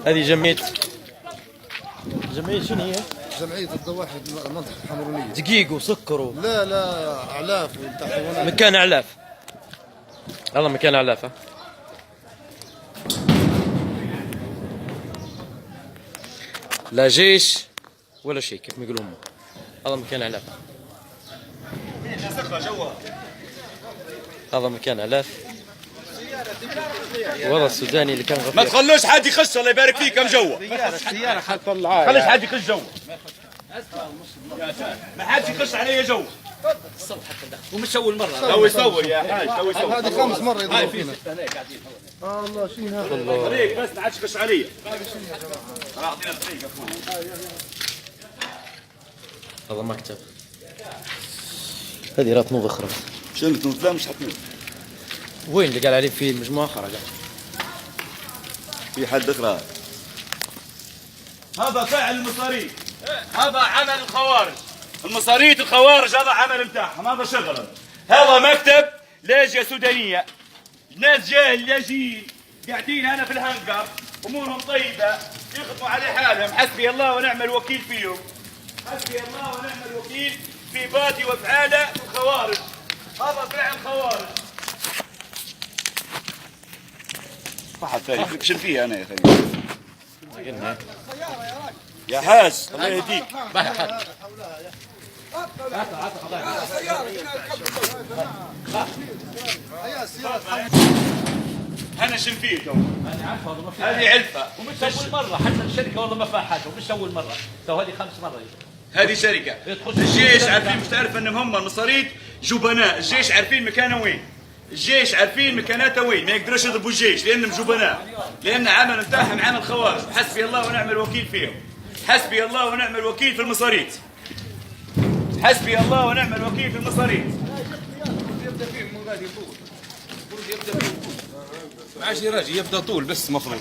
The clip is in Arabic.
هذه جمعية شنو هي؟ جمعية الضواحي المنطقة الحمرونية. دقيق وسكر لا أعلاف وتحوينات. مكان أعلاف. والله مكان أعلاف. لا جيش ولا شيء كيف ما يقولوا هم. هذا مكان أعلاف. هذا مكان أعلاف. والله السوداني اللي كان غفير. ما تخلوش حد يخش الله يبارك فيك يا جوا. السيارة حتطلعها. خليش حد يخش جوا. ما حدش يخش علي جوا. ومش اول مره تو يسوي يا حاج تو يسوي. هذه 5 مرة يضربوا فينا. الله شنو هذا؟ الله طريق بس ما حدش يخش علي. اعطينا الطريق يا اخوي. هذا مكتب. هذه راه تنوض اخرى. شنو تنوض؟ لا مش حتنوض. وين اللي قال عليه في المجموعة خرج؟ في حد اخرى. هذا فاعل المصاريف. هذا عمل الخوارج. المصاريف الخوارج هذا عمل بتاعهم، هذا شغلهم. هذا مكتب لاجئة سودانية. ناس لاجئين قاعدين هنا في الهنجر، امورهم طيبة، يخدموا على حالهم، حسبي الله ونعم الوكيل فيهم. حسبي الله ونعم الوكيل في بادي وافعاله الخوارج. هذا فعل خوارج. واحد ثاني شو فيها انا يا اخي؟ يا حاج الله يهديك. انا شو فيه تو؟ هذه علفه ومش اول مره، حتى الشركه والله ما فيها حاجه، ومش اول مره، تو هذه 5 مرات. هذه شركه. الجيش عارفين، مش تعرف انهم هم المصاريد جبناء، الجيش عارفين مكانه وين. الجيش عارفين مكاناته وين، ما يقدروش يضربوا الجيش لانهم جبناء، لان عمل بتاعهم عمل خوارج، حسبي الله ونعم الوكيل فيهم. حسبي الله ونعم الوكيل في المصاريد. حسبي الله ونعم الوكيل في المصاريد. عاشي راجي يبدا طول بس مفروض